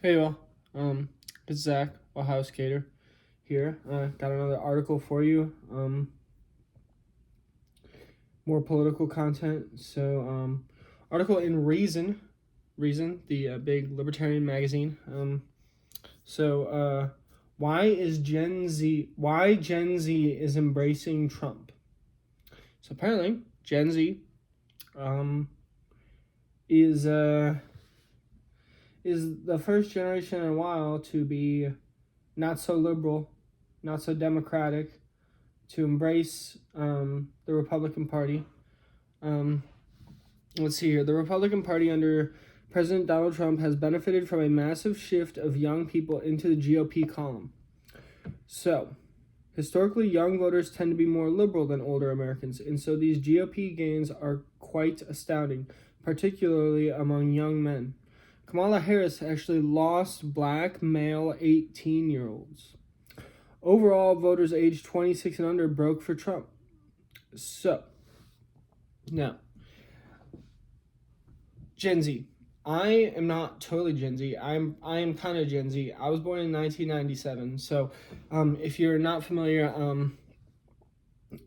Hey, y'all. It's Zach, Ohio Skater here. Got another article for you. More political content. Article in Reason, the big libertarian magazine. So, uh, why Gen Z is embracing Trump? So apparently, Gen Z, um, is uh, is the first generation in a while to be not so liberal, not so democratic, to embrace the Republican Party. Um, let's see here. The Republican Party under President Donald Trump has benefited from a massive shift of young people into the GOP column. So, historically, young voters tend to be more liberal than older Americans, and so these GOP gains are quite astounding, particularly among young men. Kamala Harris actually lost black male 18-year-olds. Overall, voters aged 26 and under broke for Trump. So, now, Gen Z. I am not totally Gen Z. I am kind of Gen Z. I was born in 1997. So, if you're not familiar,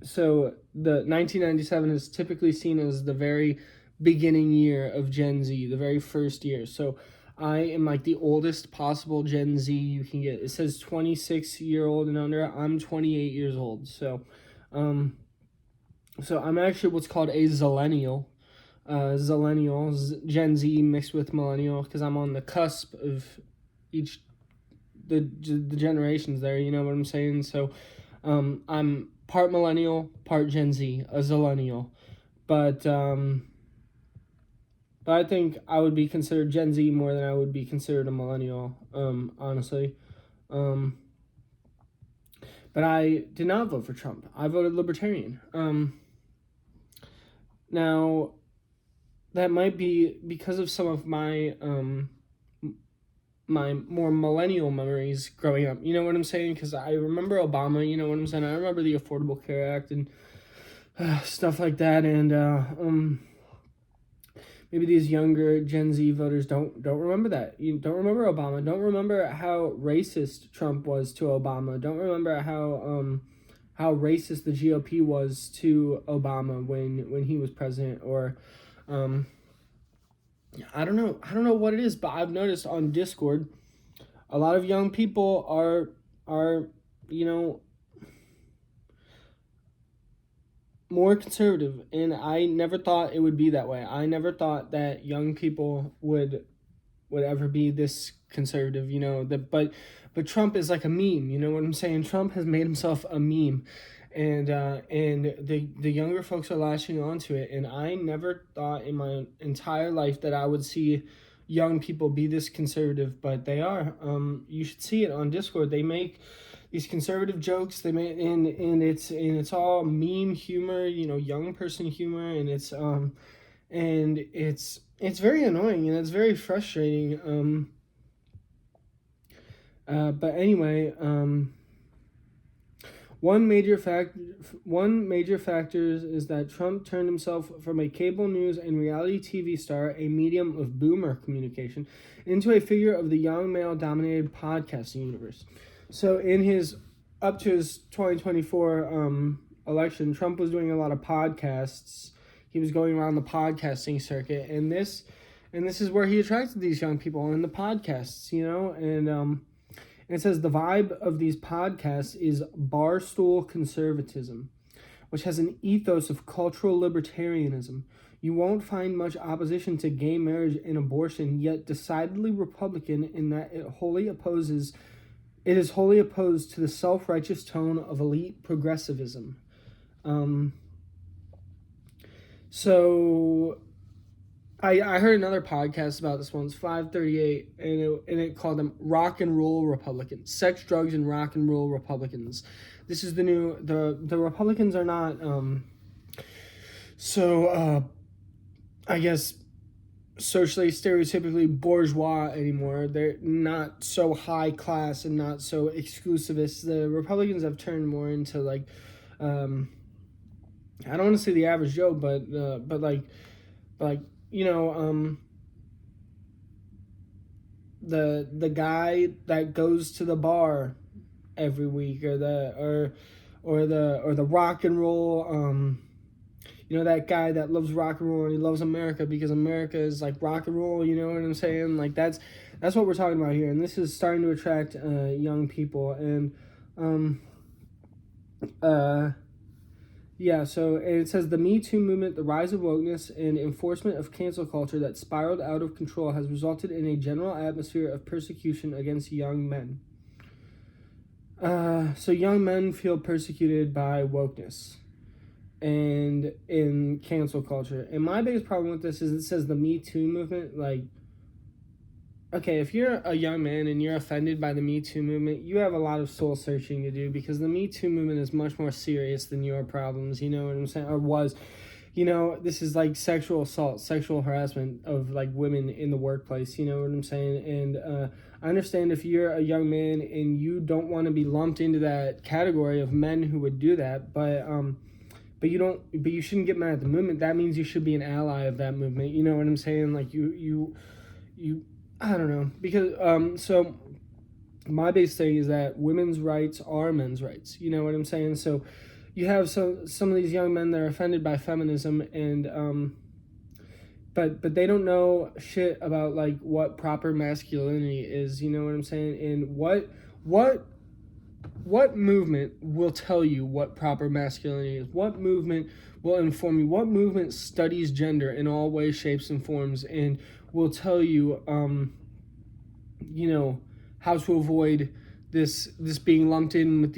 so the 1997 is typically seen as the very beginning year of Gen Z, the very first year. So, I am like the oldest possible Gen Z you can get. It says 26-year-old and under. I'm 28 years old. Um, so I'm actually what's called a Zillennial. Gen Z mixed with millennial, because I'm on the cusp of each the generations there. You know what I'm saying? So, I'm part millennial, part Gen Z, a Zillennial, but but I think I would be considered Gen Z more than I would be considered a millennial. Honestly, um, but I did not vote for Trump. I voted Libertarian. Now that might be because of some of my more millennial memories growing up. You know what I'm saying? Because I remember Obama. You know what I'm saying? I remember the Affordable Care Act and stuff like that. And maybe these younger Gen Z voters don't remember that. You don't remember Obama. Don't remember how racist Trump was to Obama. Don't remember how racist the GOP was to Obama when he was president. Or I don't know. I don't know what it is, but I've noticed on Discord, a lot of young people are you know more conservative, and I never thought it would be that way. I never thought that young people would ever be this conservative. But Trump is like a meme. You know what I'm saying? Trump has made himself a meme, and the younger folks are latching onto it. And I never thought in my entire life that I would see young people be this conservative, but they are. You should see it on Discord. They make these conservative jokes. They make and it's all meme humor. Young person humor, and it's very annoying and it's very frustrating. But anyway, one major factor is that Trump turned himself from a cable news and reality TV star, a medium of boomer communication, into a figure of the young male-dominated podcasting universe. So up to his 2024 election, Trump was doing a lot of podcasts. He was going around the podcasting circuit, and this is where he attracted these young people in the podcasts, and it says the vibe of these podcasts is barstool conservatism, which has an ethos of cultural libertarianism. You won't find much opposition to gay marriage and abortion, yet decidedly Republican in that it is wholly opposed to the self-righteous tone of elite progressivism. So I heard another podcast about this one. It's 538, and it called them rock and roll Republicans, sex, drugs, and rock and roll Republicans. This is the Republicans are not I guess socially stereotypically bourgeois anymore. They're not so high class and not so exclusivist. The Republicans have turned more into like I don't want to say the average Joe, but like you know the guy that goes to the bar every week, or the rock and roll, that guy that loves rock and roll and he loves America because America is like rock and roll, you know what I'm saying? Like that's what we're talking about here, and this is starting to attract young people. And yeah, so it says the Me Too movement, the rise of wokeness, and enforcement of cancel culture that spiraled out of control has resulted in a general atmosphere of persecution against young men. So young men feel persecuted by wokeness and in cancel culture. And my biggest problem with this is it says the Me Too movement. Like, okay, if you're a young man and you're offended by the Me Too movement, you have a lot of soul searching to do, because the Me Too movement is much more serious than your problems, you know what I'm saying? Or was. This is like sexual assault, sexual harassment of like women in the workplace, you know what I'm saying? And I understand if you're a young man and you don't want to be lumped into that category of men who would do that, but you shouldn't get mad at the movement. That means you should be an ally of that movement, you know what I'm saying? Like you I don't know, because so my base thing is that women's rights are men's rights, you know what I'm saying? So you have some of these young men that are offended by feminism, and but they don't know shit about like what proper masculinity is, you know what I'm saying? And what movement will tell you what proper masculinity is? What movement will inform you? What movement studies gender in all ways, shapes, and forms, and will tell you how to avoid this being lumped in with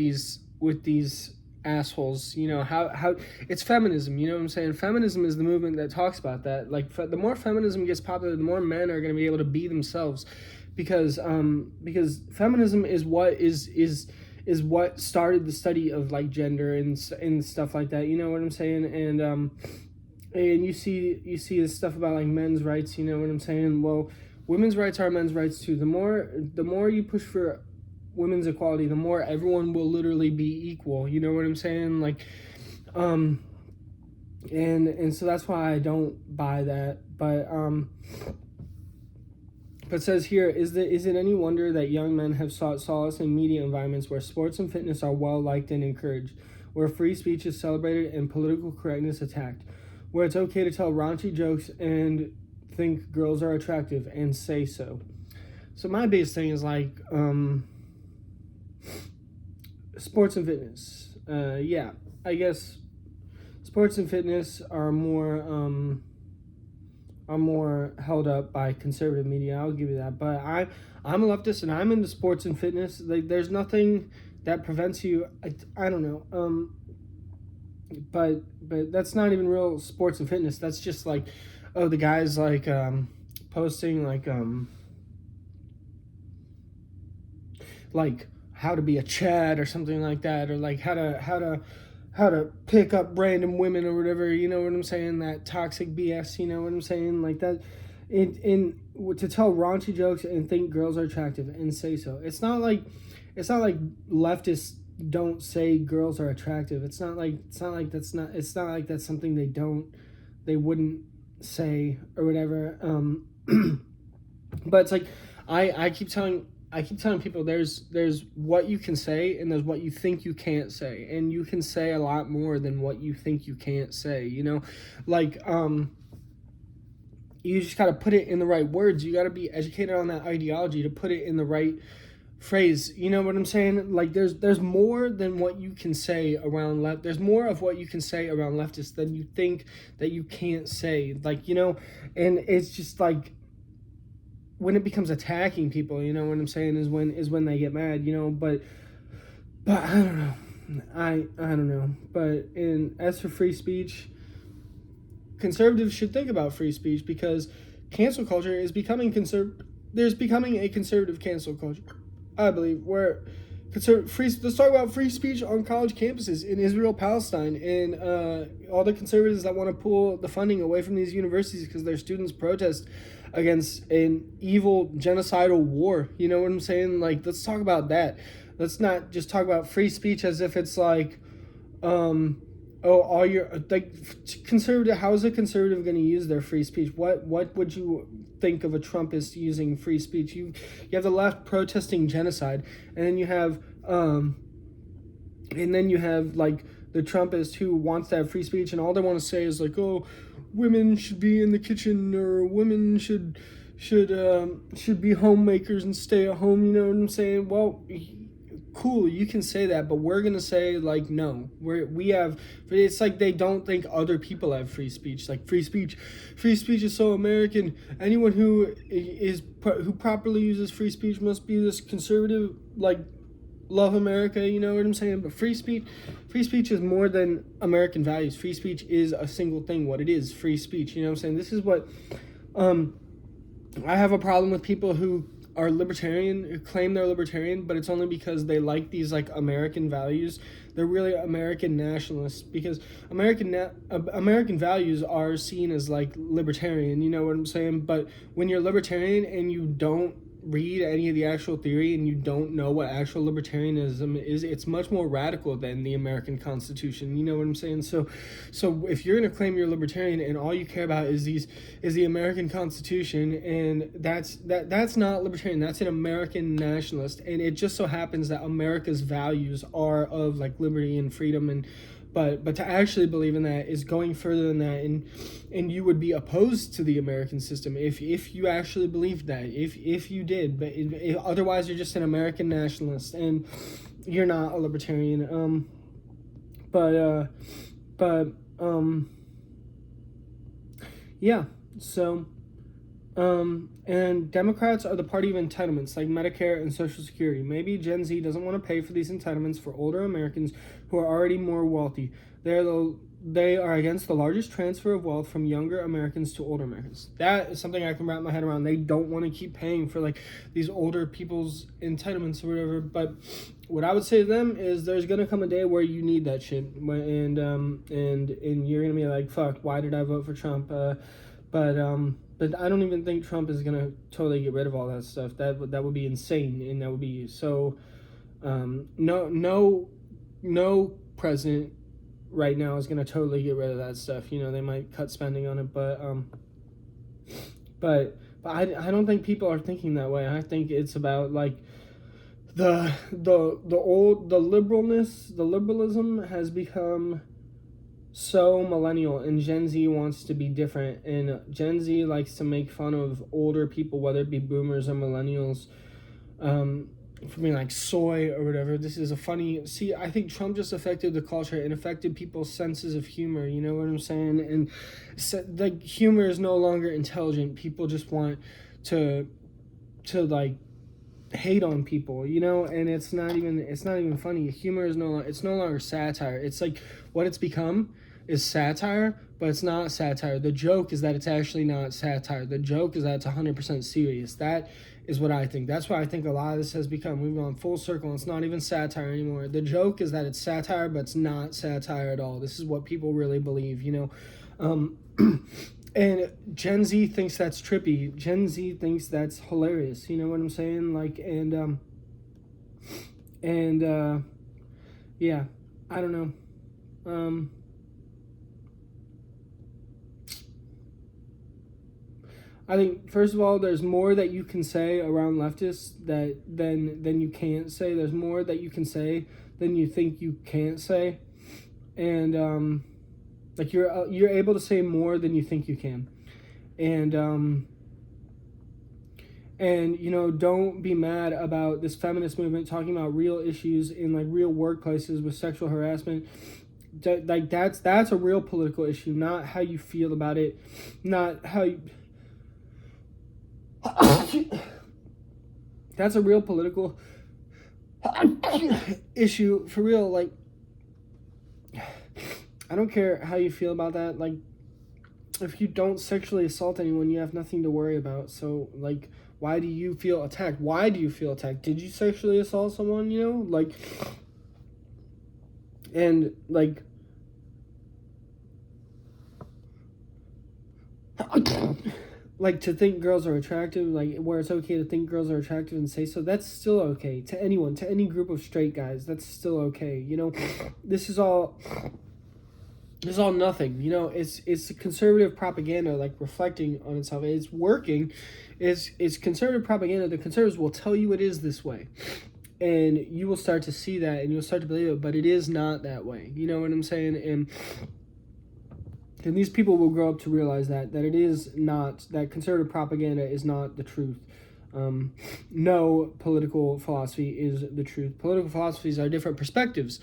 these assholes? How it's feminism, you know what I'm saying? Feminism is the movement that talks about that. Like, the more feminism gets popular, the more men are going to be able to be themselves, because feminism is what started the study of like gender and stuff like that, you know what I'm saying? And you see this stuff about like men's rights, you know what I'm saying? Well, women's rights are men's rights too. The more you push for women's equality, the more everyone will literally be equal, you know what I'm saying? Like, and so that's why I don't buy that. But it says here, is it any wonder that young men have sought solace in media environments where sports and fitness are well liked and encouraged, where free speech is celebrated and political correctness attacked, where it's okay to tell raunchy jokes and think girls are attractive and say so. So my biggest thing is like sports and fitness. Yeah, I guess sports and fitness are more held up by conservative media. I'll give you that. But I'm a leftist and I'm into sports and fitness. Like, there's nothing that prevents you. I don't know. But that's not even real sports and fitness. That's just like, oh, the guy's like posting like how to be a Chad or something like that, or like how to pick up random women or whatever, you know what I'm saying? That toxic BS, you know what I'm saying? Like that, to tell raunchy jokes and think girls are attractive and say so. It's not like leftists don't say girls are attractive. It's not like that's something they wouldn't say or whatever. But it's like I keep telling people there's what you can say and there's what you think you can't say, and you can say a lot more than what you think you can't say, you know? Like, you just got to put it in the right words. You got to be educated on that ideology to put it in the right phrase, you know what I'm saying? Like, there's more than what you can say around there's more of what you can say around leftists than you think that you can't say, like, you know? And it's just like, when it becomes attacking people, you know what I'm saying, is when they get mad, you know? But I don't know. I don't know. But as for free speech, conservatives should think about free speech, because cancel culture is becoming there's becoming a conservative cancel culture, I believe, where let's talk about free speech on college campuses in Israel, Palestine, and all the conservatives that want to pull the funding away from these universities because their students protest against an evil genocidal war. You know what I'm saying? Like, let's talk about that. Let's not just talk about free speech as if it's like, oh, all your like conservative. How is a conservative going to use their free speech? What would you think of a Trumpist using free speech? You have the left protesting genocide, and then you have like the Trumpist who wants to have free speech, and all they want to say is like, oh, women should be in the kitchen, or women should be homemakers and stay at home. You know what I'm saying? Well, cool, you can say that, but we're gonna say like no. We have. It's like they don't think other people have free speech. Like free speech is so American. Anyone who properly uses free speech must be this conservative, like love America. You know what I'm saying? But free speech is more than American values. Free speech is a single thing. What it is, free speech. You know what I'm saying? This is what I have a problem with people who are libertarian, who claim they're libertarian, but it's only because they like these like American values. They're really American nationalists, because American values are seen as like libertarian, you know what I'm saying? But when you're libertarian and you don't read any of the actual theory and you don't know what actual libertarianism is, it's much more radical than the American Constitution. You know what I'm saying? So if you're going to claim you're libertarian and all you care about is the American Constitution, and that's not libertarian, that's an American nationalist. And it just so happens that America's values are of like liberty and freedom, and but to actually believe in that is going further than that, and you would be opposed to the American system if you actually believed that, if you did. But otherwise, you're just an American nationalist, and you're not a libertarian. Yeah. So, and Democrats are the party of entitlements, like Medicare and Social Security. Maybe Gen Z doesn't want to pay for these entitlements for older Americans who are already more wealthy. They are against the largest transfer of wealth from younger Americans to older Americans. That is something I can wrap my head around. They don't want to keep paying for like these older people's entitlements or whatever. But what I would say to them is, there's gonna come a day where you need that shit, and you're gonna be like, fuck, why did I vote for Trump? But I don't even think Trump is gonna totally get rid of all that stuff. That would be insane, and that would be so. No president right now is gonna totally get rid of that stuff. You know, they might cut spending on it, but I don't think people are thinking that way. I think it's about like the liberalism has become so millennial, and Gen Z wants to be different, and Gen Z likes to make fun of older people, whether it be boomers or millennials, for being like soy or whatever. This is a funny, I think Trump just affected the culture and affected people's senses of humor, you know what I'm saying? And like humor is no longer intelligent. People just want to like hate on people, you know, and it's not even funny. Humor is no longer satire. It's like what it's become is satire, but it's not satire. The joke is that it's actually not satire. The joke is that it's 100% serious. That is what I think. That's why I think a lot of this has become, we've gone full circle. It's not even satire anymore. The joke is that it's satire, but it's not satire at all. This is what people really believe, you know. And Gen Z thinks that's trippy. Gen Z thinks that's hilarious. You know what I'm saying? Like, yeah, I don't know. I think, first of all, there's more that you can say around leftists than you can't say. There's more that you can say than you think you can't say, and like you're able to say more than you think you can, and you know, don't be mad about this feminist movement talking about real issues in like real workplaces with sexual harassment. Like that's a real political issue, not how you feel about it, not how you. That's a real political issue for real. Like, I don't care how you feel about that. Like, if you don't sexually assault anyone, you have nothing to worry about. So, like, why do you feel attacked? Why do you feel attacked? Did you sexually assault someone, you know? Like, and, like, like, to think girls are attractive, like, where it's okay to think girls are attractive and say so, that's still okay. To anyone, to any group of straight guys, that's still okay, you know? This is all It's all nothing. You know, it's conservative propaganda, like reflecting on itself. It's working. It's conservative propaganda. The conservatives will tell you it is this way, and you will start to see that, and you'll start to believe it. But it is not that way. You know what I'm saying? And these people will grow up to realize that it is not, that conservative propaganda is not the truth. No political philosophy is the truth. Political philosophies are different perspectives.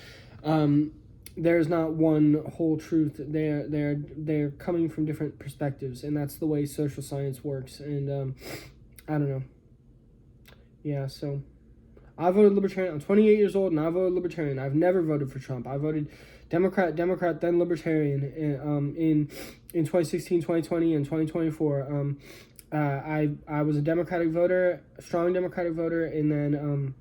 There's not one whole truth. They're coming from different perspectives, and that's the way social science works. And I don't know. Yeah, so I voted Libertarian. I'm 28 years old, and I voted Libertarian. I've never voted for Trump. I voted Democrat, then Libertarian in 2016, 2020, and 2024. I was a Democratic voter, a strong Democratic voter, and then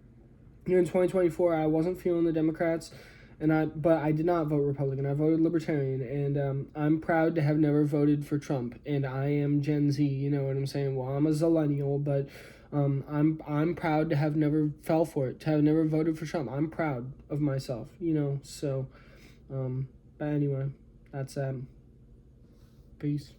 here in 2024, I wasn't feeling the Democrats, but I did not vote Republican. I voted Libertarian, and I'm proud to have never voted for Trump. And I am Gen Z, you know what I'm saying? Well, I'm a Zillennial, but I'm proud to have never fell for it, to have never voted for Trump. I'm proud of myself, you know. So, but anyway, that's peace.